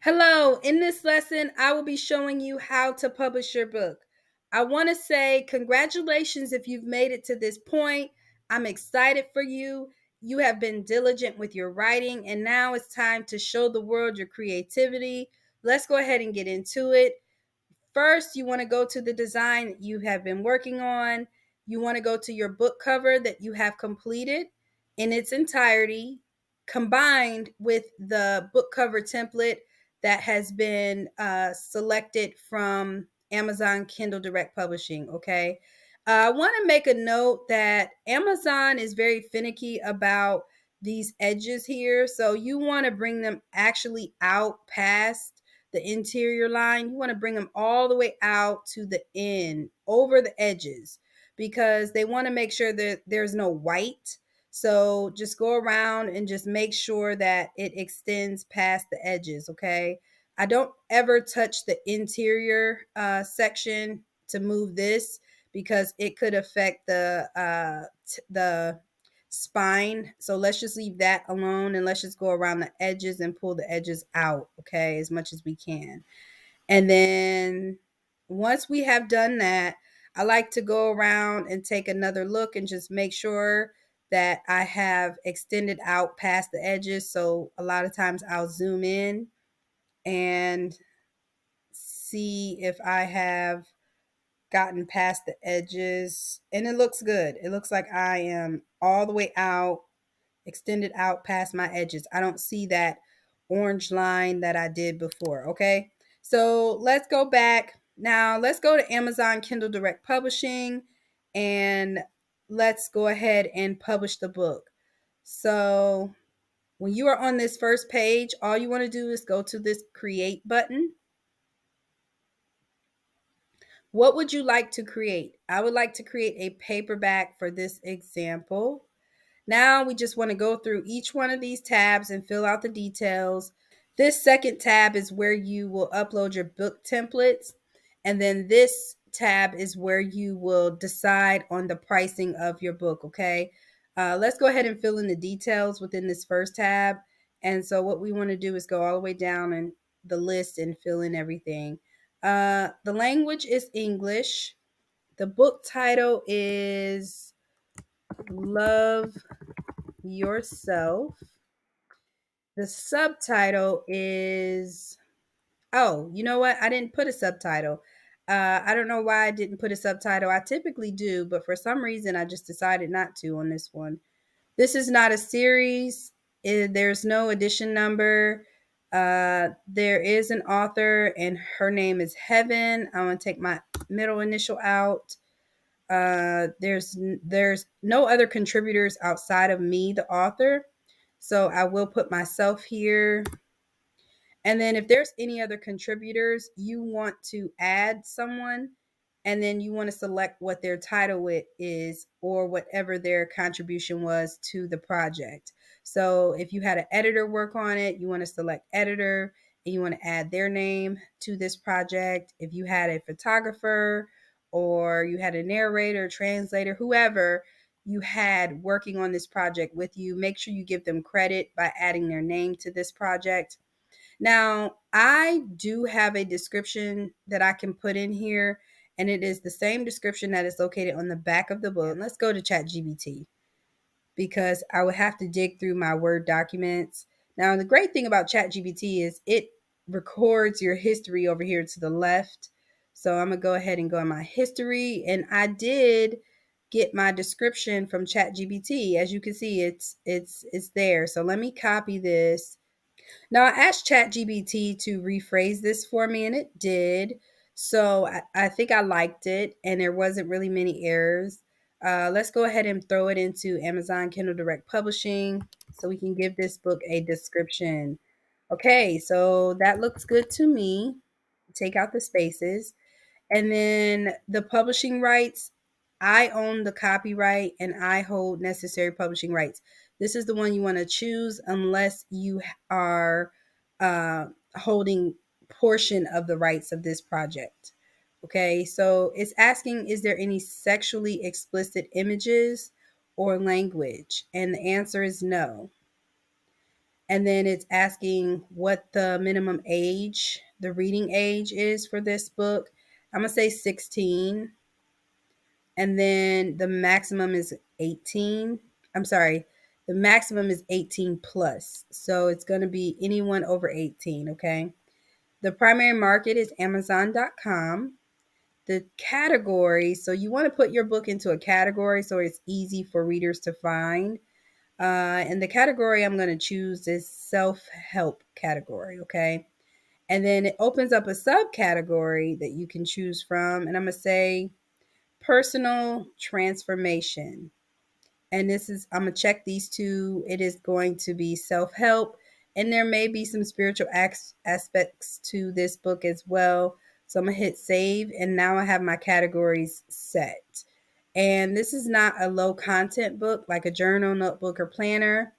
Hello, in this lesson, I will be showing you how to publish your book. I want to say congratulations if you've made it to this point. I'm excited for you. You have been diligent with your writing, and now it's time to show the world your creativity. Let's go ahead and get into it. First, you want to go to the design that you have been working on. You want to go to your book cover that you have completed in its entirety, combined with the book cover template that has been selected from Amazon Kindle Direct Publishing. Okay. I want to make a note that Amazon is very finicky about these edges here. So you want to bring them actually out past the interior line. You want to bring them all the way out to the end, over the edges, because they want to make sure that there's no white. So just go around and just make sure that it extends past the edges, okay? I don't ever touch the interior section to move this because it could affect the spine. So let's just leave that alone and let's just go around the edges and pull the edges out, okay, as much as we can. And then once we have done that, I like to go around and take another look and just make sure that I have extended out past the edges. So a lot of times I'll zoom in and see if I have gotten past the edges, and it looks good. It looks like I am all the way out, extended out past my edges. I don't see that orange line that I did before, okay? So let's go back. Now let's go to Amazon Kindle Direct Publishing and let's go ahead and publish the book. So when you are on this first page, all you want to do is go to this create button. What would you like to create? I would like to create a paperback for this example. Now we just want to go through each one of these tabs and fill out the details. This second tab is where you will upload your book templates. And then this tab is where you will decide on the pricing of your book, okay? Let's go ahead and fill in the details within this first tab. And so what we want to do is go all the way down in the list and fill in everything. The language is English. The book title is Love Yourself. The subtitle is, oh, you know what? I didn't put a subtitle. I don't know why I didn't put a subtitle. I typically do, but for some reason I just decided not to on this one. This is not a series. There's no edition number. There is an author, and her name is Heaven. I'm gonna take my middle initial out. There's no other contributors outside of me, the author. So I will put myself here. And then if there's any other contributors, you want to add someone, and then you want to select what their title is or whatever their contribution was to the project. So if you had an editor work on it, you want to select editor and you want to add their name to this project. If you had a photographer or you had a narrator, translator, whoever you had working on this project with you, make sure you give them credit by adding their name to this project. Now, I do have a description that I can put in here, and it is the same description that is located on the back of the book. Let's go to ChatGPT because I would have to dig through my Word documents. Now, the great thing about ChatGPT is it records your history over here to the left. So I'm going to go ahead and go in my history, and I did get my description from ChatGPT. As you can see, it's there. So let me copy this. Now, I asked ChatGPT to rephrase this for me, and it did. So I think I liked it, and there wasn't really many errors. Let's go ahead and throw it into Amazon Kindle Direct Publishing so we can give this book a description. Okay, so that looks good to me. Take out the spaces. And then the publishing rights, I own the copyright and I hold necessary publishing rights. This is the one you want to choose unless you are holding portion of the rights of this project. Okay, so it's asking, is there any sexually explicit images or language? And the answer is no. And then it's asking what the minimum age, the reading age is for this book. I'm going to say 16. And then the maximum is 18. I'm sorry, the maximum is 18 plus. So it's going to be anyone over 18, okay? The primary market is Amazon.com. The category, so you want to put your book into a category so it's easy for readers to find. And the category I'm going to choose is self-help category, okay? And then it opens up a subcategory that you can choose from. And I'm going to say personal transformation. And this is, I'm going to check these two. It is going to be self-help. And there may be some spiritual aspects to this book as well. So I'm going to hit save. And now I have my categories set. And this is not a low content book like a journal, notebook, or planner.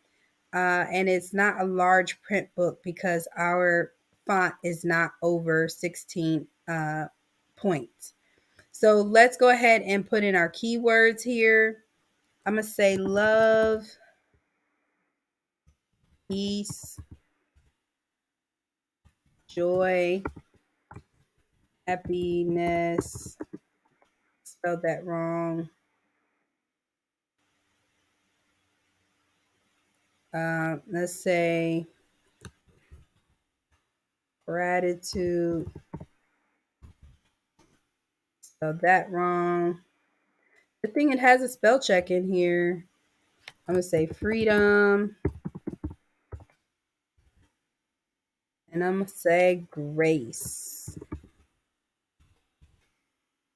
And it's not a large print book because our font is not over 16 points. So let's go ahead and put in our keywords here. I'm going to say love, peace, joy, happiness. Spelled that wrong. Let's say gratitude. Spelled that wrong. Good thing it has a spell check in here. I'm going to say freedom. And I'm going to say grace.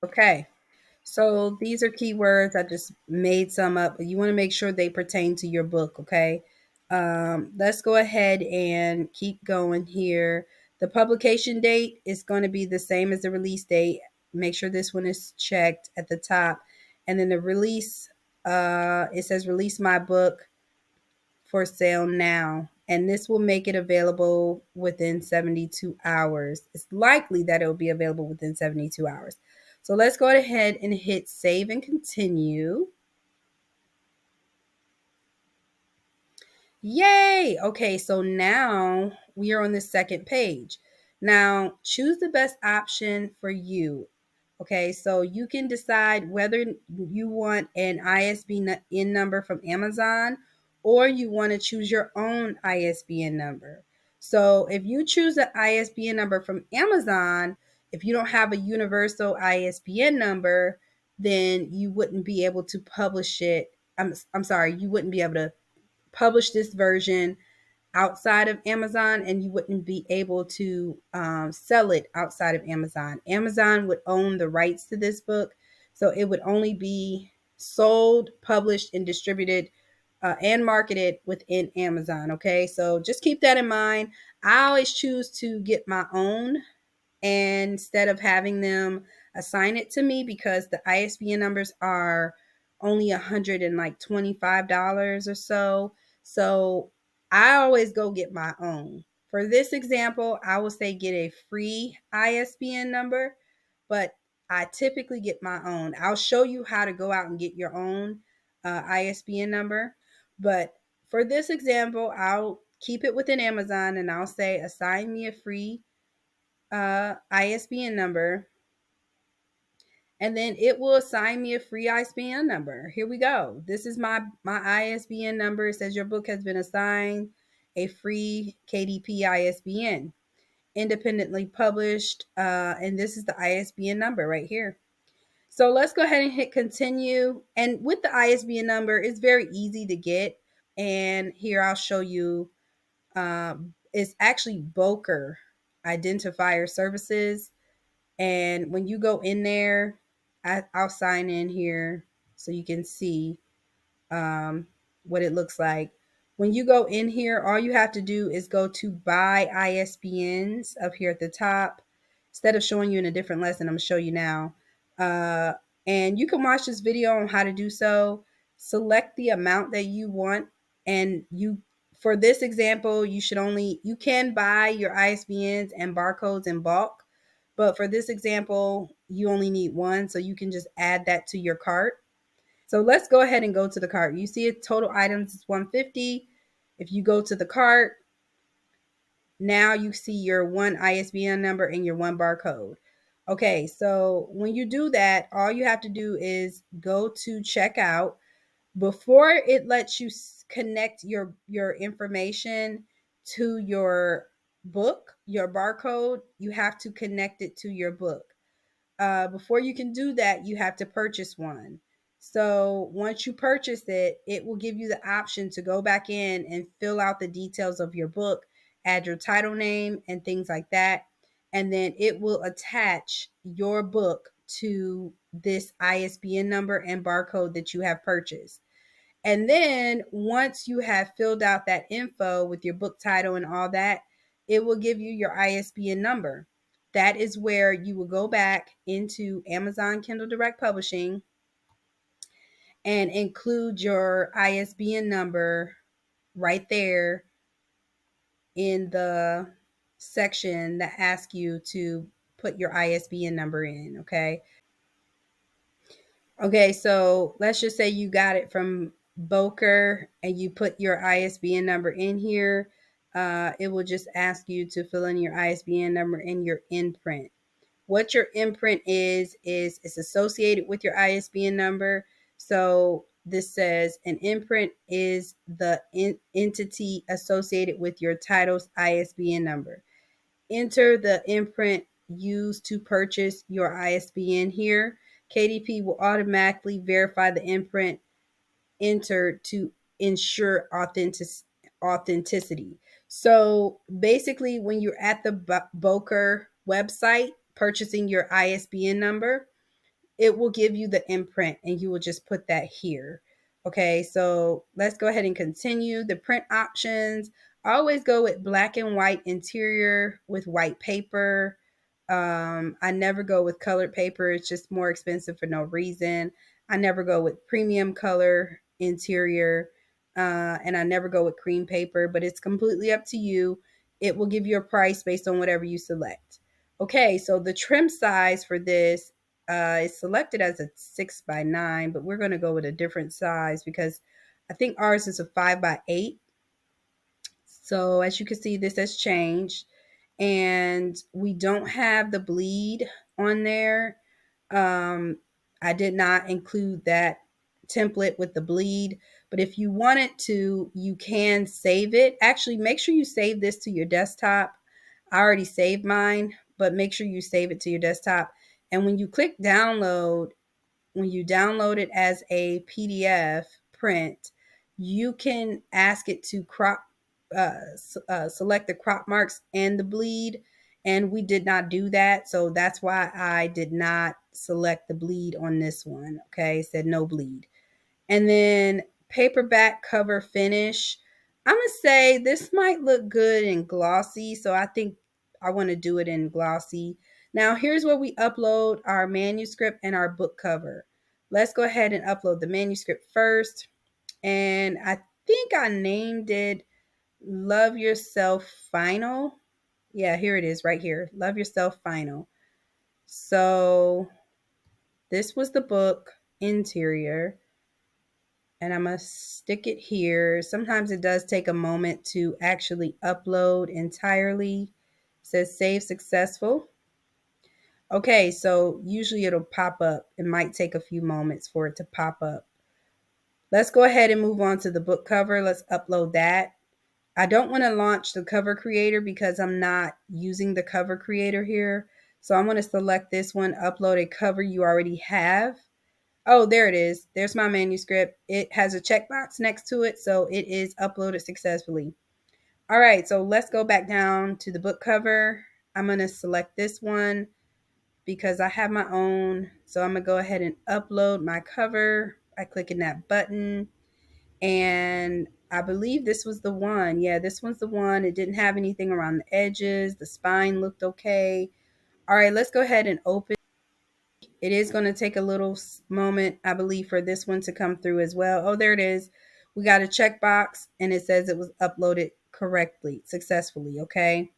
Okay. So these are keywords. I just made some up, but you want to make sure they pertain to your book, okay? Let's go ahead and keep going here. The publication date is going to be the same as the release date. Make sure this one is checked at the top. And then the release, it says release my book for sale now. And this will make it available within 72 hours. It's likely that it will be available within 72 hours. So let's go ahead and hit save and continue. Yay! Okay, so now we are on the second page. Now choose the best option for you. Okay, so you can decide whether you want an ISBN number from Amazon or you want to choose your own ISBN number. So if you choose an ISBN number from Amazon, if you don't have a universal ISBN number, then you wouldn't be able to publish it. I'm sorry, you wouldn't be able to publish this version outside of Amazon, and you wouldn't be able to sell it outside of Amazon. Amazon would own the rights to this book, so it would only be sold, published, and distributed and marketed within Amazon. Okay, so just keep that in mind. I always choose to get my own and instead of having them assign it to me because the ISBN numbers are only $125 or so. So I always go get my own. For this example, I will say get a free ISBN number, but I typically get my own. I'll show you how to go out and get your own ISBN number. But for this example, I'll keep it within Amazon and I'll say assign me a free ISBN number, and then it will assign me a free ISBN number. Here we go. This is my ISBN number. It says your book has been assigned a free KDP ISBN, independently published, and this is the ISBN number right here. So let's go ahead and hit continue. And with the ISBN number, it's very easy to get. And here I'll show you. It's actually Boker Identifier Services. And when you go in there, I'll sign in here so you can see um, what it looks like. When you go in here, all you have to do is go to buy ISBNs up here at the top. Instead of showing you in a different lesson, I'm going to show you now. Uh, and you can watch this video on how to do so. Select the amount that you want. And for this example, you can buy your ISBNs and barcodes in bulk. But for this example, you only need one. So you can just add that to your cart. So let's go ahead and go to the cart. You see it, total items is 150. If you go to the cart, Now you see your one ISBN number and your one barcode. Okay, so when you do that, all you have to do is go to checkout. Before it lets you connect your information to your book, your barcode, you have to connect it to your book. Before you can do that, you have to purchase one. So once you purchase it, it will give you the option to go back in and fill out the details of your book, add your title name and things like that. And then it will attach your book to this ISBN number and barcode that you have purchased. And then once you have filled out that info with your book title and all that, it will give you your ISBN number. That is where you will go back into Amazon Kindle Direct Publishing and include your ISBN number right there in the section that asks you to put your ISBN number in. Okay. Okay, so let's just say you got it from Boker and you put your ISBN number in here. It will just ask you to fill in your ISBN number and your imprint. What your imprint is it's associated with your ISBN number. So this says an imprint is the entity associated with your title's ISBN number. Enter the imprint used to purchase your ISBN here. KDP will automatically verify the imprint entered to ensure authenticity. So basically, when you're at the Boker website purchasing your ISBN number, it will give you the imprint and you will just put that here. Okay, so let's go ahead and continue. The print options, I always go with black and white interior with white paper. I never go with colored paper. It's just more expensive for no reason. I never go with premium color interior. And I never go with cream paper, but it's completely up to you. It will give you a price based on whatever you select. Okay, so the trim size for this is selected as a 6x9, but we're going to go with a different size because I think ours is a 5x8. So as you can see, this has changed, and we don't have the bleed on there. Um, I did not include that template with the bleed, but if you wanted to, you can save it. Actually, make sure you save this to your desktop. I already saved mine, but make sure you save it to your desktop. And when you click download, when you download it as a PDF print, you can ask it to select the crop marks and the bleed. And we did not do that. So that's why I did not select the bleed on this one. Okay, it said no bleed. And then paperback cover finish. I'm going to say this might look good in glossy. So I think I want to do it in glossy. Now, here's where we upload our manuscript and our book cover. Let's go ahead and upload the manuscript first. And I think I named it Love Yourself Final. Yeah, here it is right here. Love Yourself Final. So this was the book interior. And I'm going to stick it here. Sometimes it does take a moment to actually upload entirely. It says save successful. Okay, so usually it'll pop up. It might take a few moments for it to pop up. Let's go ahead and move on to the book cover. Let's upload that. I don't want to launch the cover creator because I'm not using the cover creator here. So I'm going to select this one, upload a cover you already have. Oh, there it is. There's my manuscript. It has a checkbox next to it, so it is uploaded successfully. All right, so let's go back down to the book cover. I'm going to select this one because I have my own. So I'm going to go ahead and upload my cover by clicking that button. And I believe this was the one. Yeah, this one's the one. It didn't have anything around the edges. The spine looked okay. All right, let's go ahead and open. It is going to take a little moment, I believe, for this one to come through as well. Oh, there it is. We got a checkbox and it says it was uploaded correctly, successfully. Okay.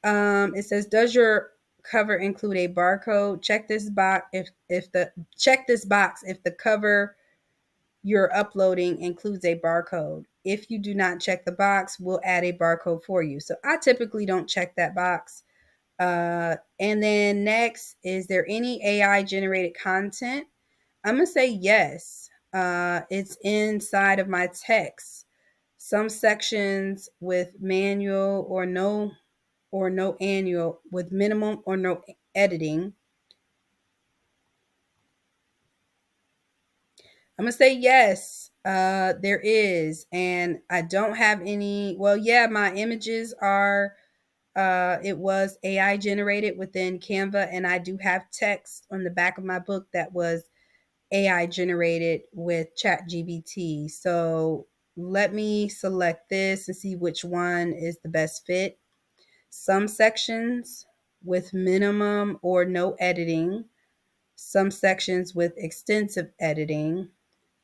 It says, does your cover include a barcode? Check this box if the cover you're uploading includes a barcode. if you do not check the box, we'll add a barcode for you. So I typically don't check that box. And then next, is there any AI generated content? I'm going to say yes. It's inside of my text. Some sections with manual or no annual with minimum or no editing. I'm gonna say yes. There is, and I don't have any. Well, yeah, my images are. It was AI generated within Canva, and I do have text on the back of my book that was AI generated with ChatGPT. So let me select this and see which one is the best fit. Some sections with minimum or no editing, some sections with extensive editing,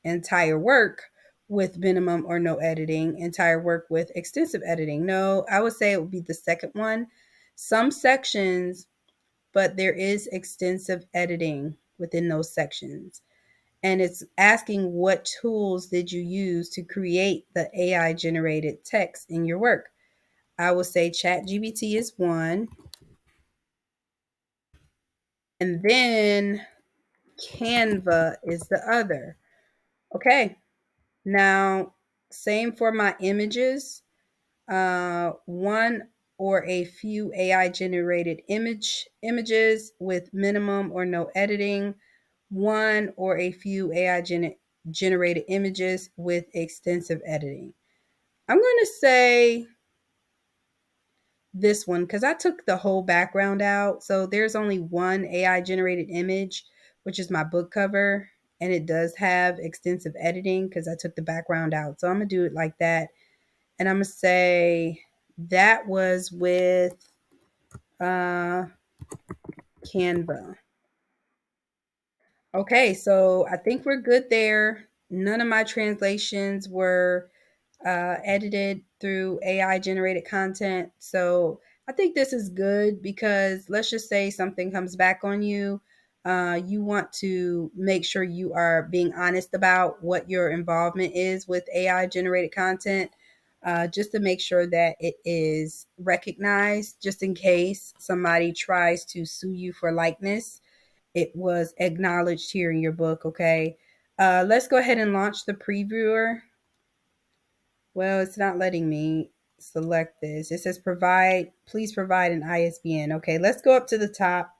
entire work with minimum or no editing, entire work with extensive editing. No, I would say it would be the second one. Some sections, but there is extensive editing within those sections. And it's asking what tools did you use to create the AI generated text in your work. I would say ChatGPT is one, and then Canva is the other. Okay, now same for my images. One or a few AI generated images with minimum or no editing, one or a few AI generated images with extensive editing. I'm going to say this one because I took the whole background out. So there's only one AI generated image, which is my book cover. And it does have extensive editing because I took the background out. So I'm going to do it like that. And I'm going to say that was with uh, Canva. Okay, so I think we're good there. None of my translations were edited through AI generated content. So I think this is good because let's just say something comes back on you. You want to make sure you are being honest about what your involvement is with AI generated content, just to make sure that it is recognized, just in case somebody tries to sue you for likeness. It was acknowledged here in your book, okay? Let's go ahead and launch the previewer. Well, it's not letting me select this. It says please provide an ISBN. Okay, let's go up to the top.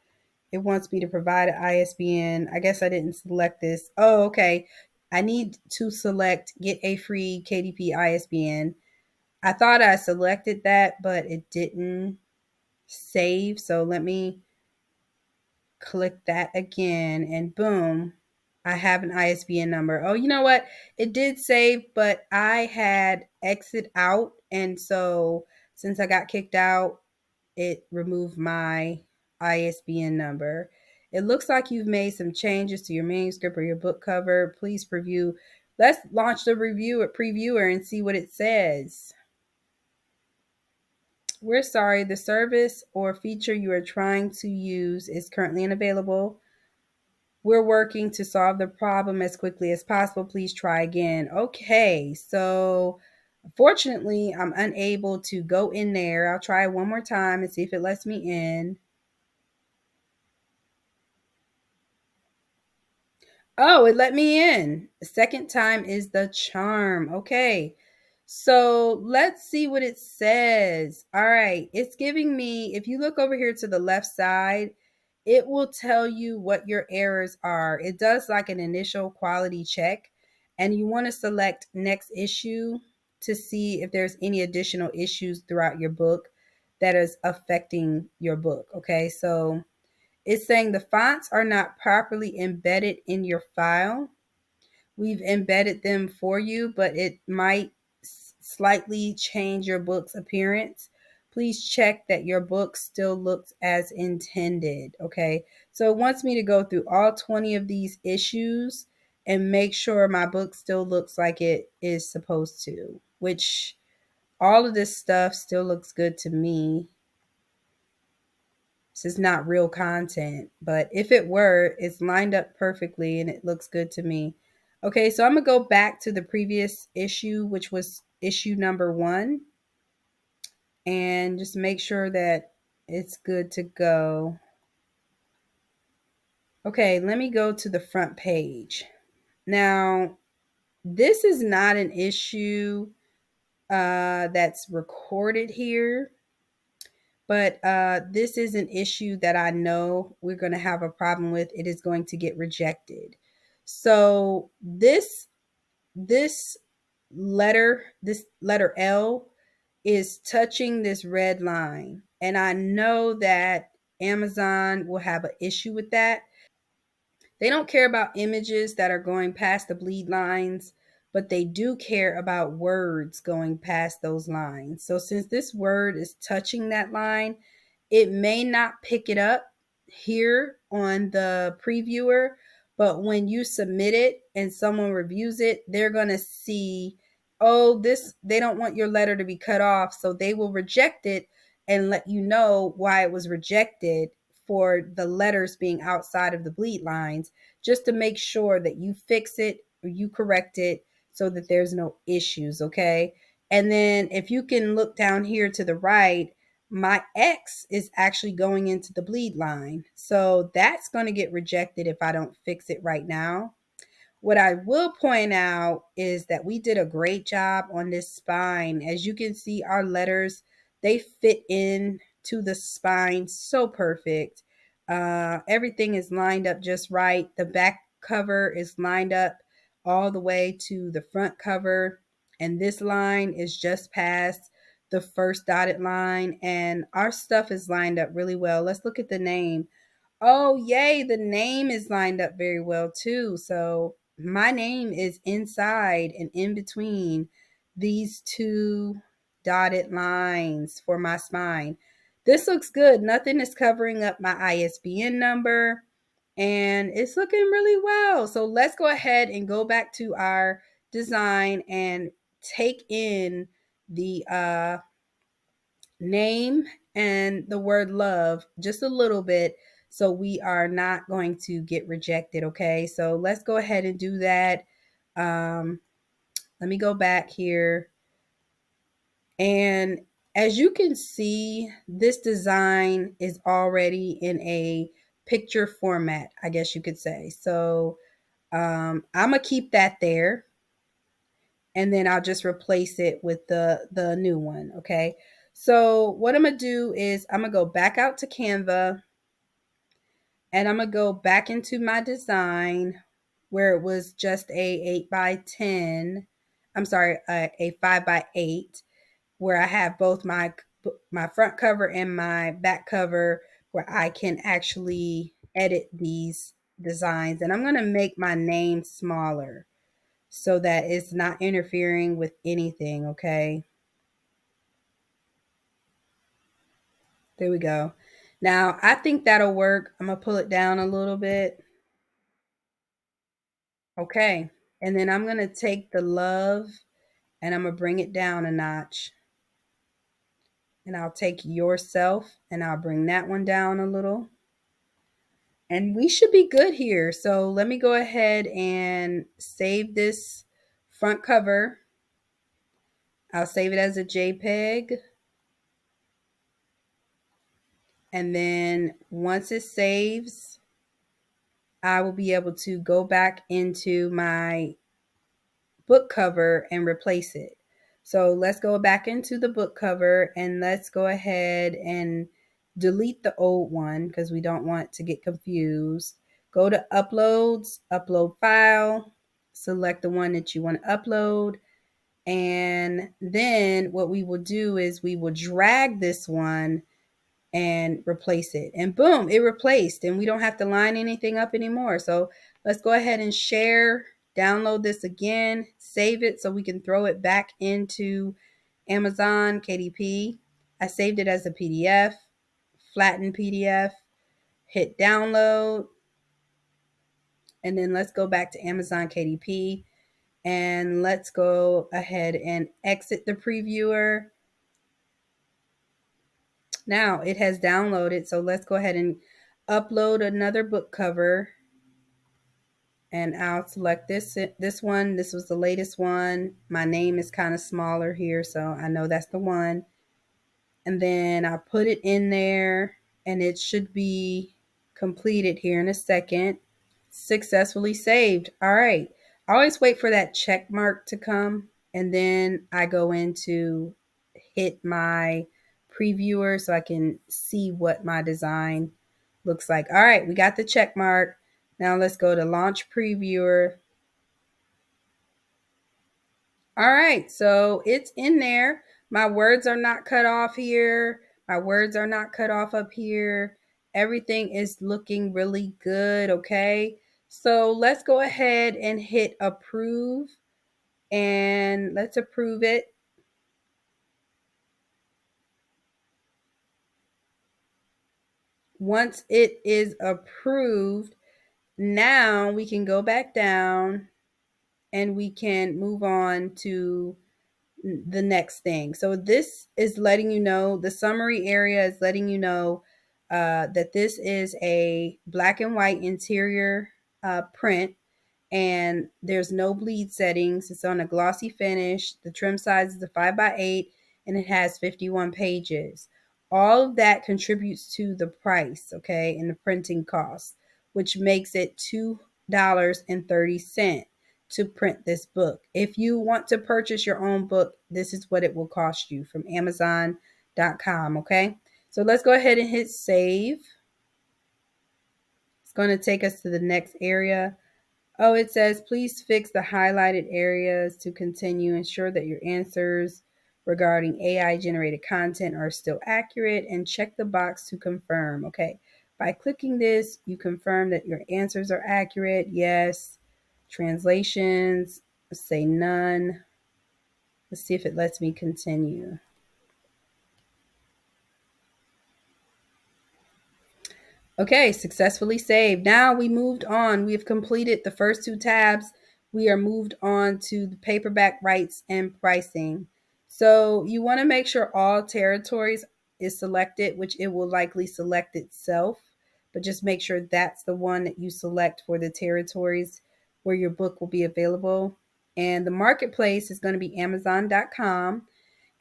It wants me to provide an ISBN. I guess I didn't select this. Oh, okay. I need to select get a free KDP ISBN. I thought I selected that, but it didn't save. So let me click that again and boom, I have an ISBN number. Oh, you know what? It did save, but I had exit out. And so since I got kicked out, it removed my ISBN number. It looks like you've made some changes to your manuscript or your book cover. Please preview. Let's launch the previewer and see what it says. We're sorry, the service or feature you are trying to use is currently unavailable. We're working to solve the problem as quickly as possible. Please try again. Okay, so unfortunately, I'm unable to go in there. I'll try one more time and see if it lets me in. Oh, it let me in. The second time is the charm. Okay. So let's see what it says. All right. It's giving me, if you look over here to the left side, it will tell you what your errors are. It does like an initial quality check, and you want to select next issue to see if there's any additional issues throughout your book that is affecting your book. Okay. So it's saying the fonts are not properly embedded in your file. We've embedded them for you, but it might slightly change your book's appearance. Please check that your book still looks as intended. Okay. So it wants me to go through all 20 of these issues and make sure my book still looks like it is supposed to, which all of this stuff still looks good to me. This is not real content, but if it were, it's lined up perfectly and it looks good to me. Okay, so I'm gonna go back to the previous issue, which was issue number 1 and just make sure that it's good to go. Okay, let me go to the front page. Now, this is not an issue that's recorded here, but this is an issue that I know we're going to have a problem with. It is going to get rejected. So this this letter L is touching this red line, and I know that Amazon will have an issue with that. They don't care about images that are going past the bleed lines, but they do care about words going past those lines. So since this word is touching that line, it may not pick it up here on the previewer, but when you submit it and someone reviews it, they're going to see, oh, this, they don't want your letter to be cut off, so they will reject it and let you know why it was rejected for the letters being outside of the bleed lines, just to make sure that you fix it or you correct it so that there's no issues, okay? And then if you can look down here to the right, my X is actually going into the bleed line. So that's going to get rejected if I don't fix it right now. What I will point out is that we did a great job on this spine. As you can see, our letters, they fit in to the spine so perfect. Everything is lined up just right. The back cover is lined up all the way to the front cover. And this line is just past the first dotted line. And our stuff is lined up really well. Let's look at the name. Oh, yay. The name is lined up very well too. So my name is inside and in between these two dotted lines for my spine. This looks good. Nothing is covering up my ISBN number, and it's looking really well. So let's go ahead and go back to our design and take in the name and the word love just a little bit so we are not going to get rejected. Okay, so let's go ahead and do that. Let me go back here, and as you can see, this design is already in a picture format, I guess you could say. So I'm gonna keep that there, and then I'll just replace it with the new one. Okay, so what I'm gonna do is I'm gonna go back out to Canva, and I'm gonna go back into my design where it was just a 8 by 10. I'm sorry, a 5 by 8, where I have both my front cover and my back cover, where I can actually edit these designs. And I'm gonna make my name smaller so that it's not interfering with anything. Okay, there we go. Now I think that'll work. I'm gonna pull it down a little bit. Okay. And then I'm going to take the love and I'm going to bring it down a notch. And I'll take yourself and I'll bring that one down a little. And we should be good here. So let me go ahead and save this front cover. I'll save it as a JPEG. And then once it saves, I will be able to go back into my book cover and replace it. So let's go back into the book cover and let's go ahead and delete the old one because we don't want to get confused. Go to uploads, upload file, select the one that you want to upload. And then what we will do is we will drag this one and replace it. And boom, it replaced, and we don't have to line anything up anymore. So let's go ahead and share, download this again, save it so we can throw it back into Amazon KDP. I saved it as a PDF, flattened PDF, hit download, and then let's go back to Amazon KDP and let's go ahead and exit the previewer. Now it has downloaded, so let's go ahead and upload another book cover. and I'll select this one. This was the latest one. My name is kind of smaller here, so I know that's the one. And then I'll put it in there, and it should be completed here in a second. Successfully saved. All right. I always wait for that check mark to come, and then I go into hit my previewer so I can see what my design looks like. All right, we got the check mark. Now let's go to launch previewer. All right, so it's in there. My words are not cut off here. My words are not cut off up here. Everything is looking really good, okay? So let's go ahead and hit approve, and let's approve it. Once it is approved, now we can go back down and we can move on to the next thing. So this is letting you know, the summary area is letting you know that this is a black and white interior print, and there's no bleed settings. It's on a glossy finish. The trim size is a 5x8, and it has 51 pages. All of that contributes to the price, okay, and the printing cost, which makes it $2.30 to print this book. If you want to purchase your own book, this is what it will cost you from Amazon.com, okay? So let's go ahead and hit save. It's going to take us to the next area. Oh, it says, please fix the highlighted areas to continue. Ensure that your answers regarding AI generated content are still accurate, and check the box to confirm. Okay. By clicking this, you confirm that your answers are accurate. Yes. Translations, say none. Let's see if it lets me continue. Okay, successfully saved. Now we moved on. We have completed the first two tabs. We are moved on to the paperback rights and pricing. So you want to make sure all territories is selected, which it will likely select itself, but just make sure that's the one that you select for the territories where your book will be available. And the marketplace is going to be Amazon.com.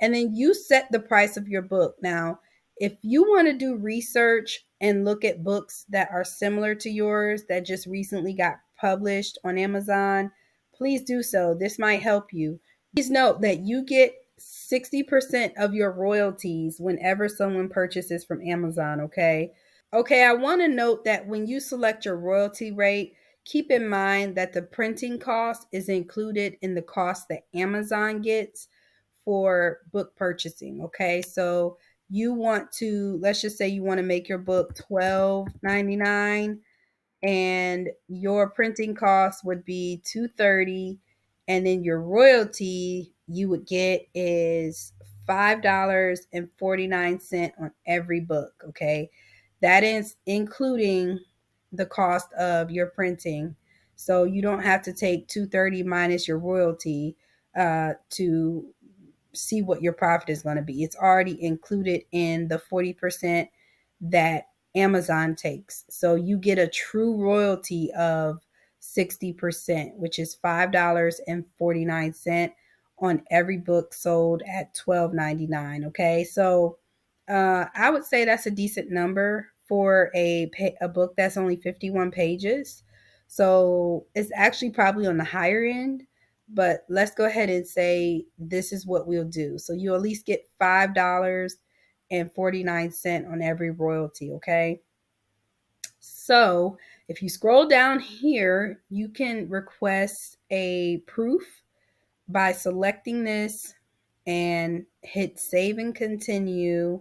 And then you set the price of your book. Now, if you want to do research and look at books that are similar to yours that just recently got published on Amazon, please do so. This might help you. Please note that you get 60% of your royalties whenever someone purchases from Amazon, okay? Okay, I want to note that when you select your royalty rate, keep in mind that the printing cost is included in the cost that Amazon gets for book purchasing. Okay, so you want to, let's just say you want to make your book $12.99, and your printing cost would be $2.30, and then your royalty you would get is $5.49 on every book. Okay, that is including the cost of your printing. So you don't have to take 230 minus your royalty to see what your profit is going to be. It's already included in the 40% that Amazon takes. So you get a true royalty of 60%, which is $5.49 on every book sold at $12.99. Okay, so I would say that's a decent number for a book that's only 51 pages. So it's actually probably on the higher end, but let's go ahead and say this is what we'll do. So you at least get $5.49 on every royalty, okay? So if you scroll down here, you can request a proof by selecting this and hit save and continue,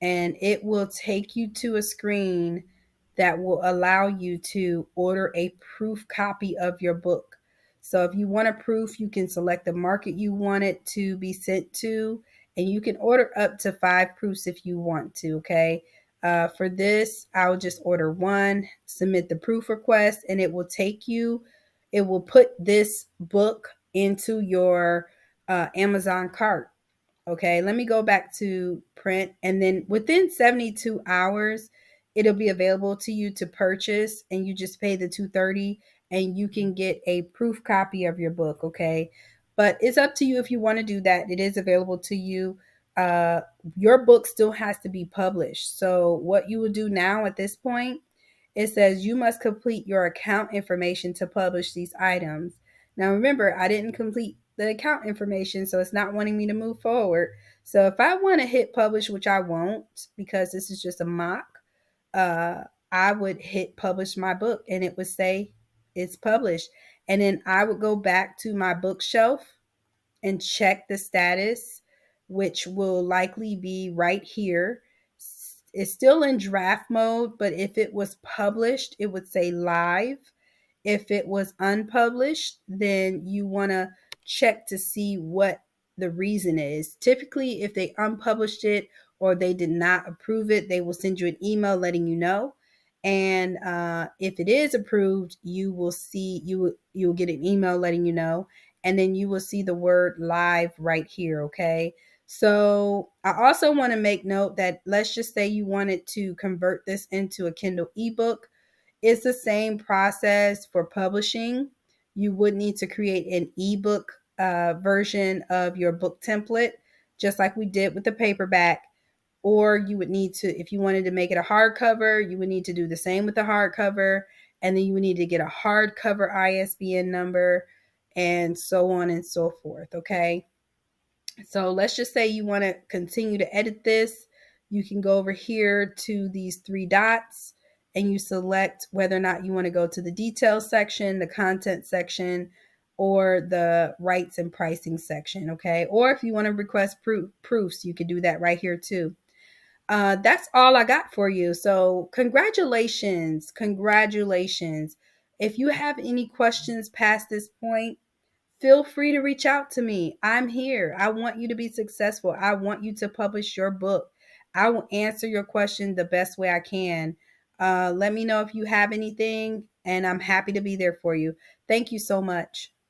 and it will take you to a screen that will allow you to order a proof copy of your book. So if you want a proof, you can select the market you want it to be sent to, and you can order up to 5 proofs if you want to, okay? For this, I'll just order one, submit the proof request, and it will take you, it will put this book into your Amazon cart. Okay, let me go back to print, and then within 72 hours, it'll be available to you to purchase, and you just pay the 230, and you can get a proof copy of your book, okay? But it's up to you if you want to do that. It is available to you. Uh, your book still has to be published. So, what you will do now at this point, it says you must complete your account information to publish these items. Now, remember, I didn't complete the account information, so it's not wanting me to move forward. So, if I want to hit publish, which I won't because this is just a mock, uh, I would hit publish my book and it would say it's published. And then I would go back to my bookshelf and check the status, which will likely be right here. It's still in draft mode, but if it was published, it would say live. If it was unpublished, then you want to check to see what the reason is. Typically, if they unpublished it or they did not approve it, they will send you an email letting you know. And if it is approved, you will see you will get an email letting you know, and then you will see the word live right here. Okay. So I also want to make note that let's just say you wanted to convert this into a Kindle ebook. It's the same process for publishing. You would need to create an ebook version of your book template, just like we did with the paperback. Or you would need to, if you wanted to make it a hardcover, you would need to do the same with the hardcover. And then you would need to get a hardcover ISBN number and so on and so forth. Okay. So let's just say you want to continue to edit this. You can go over here to these three dots and you select whether or not you want to go to the details section, the content section, or the rights and pricing section. Okay. Or if you want to request proofs, you can do that right here too. That's all I got for you. So, congratulations. Congratulations. If you have any questions past this point, feel free to reach out to me. I'm here. I want you to be successful. I want you to publish your book. I will answer your question the best way I can. Let me know if you have anything, and I'm happy to be there for you. Thank you so much.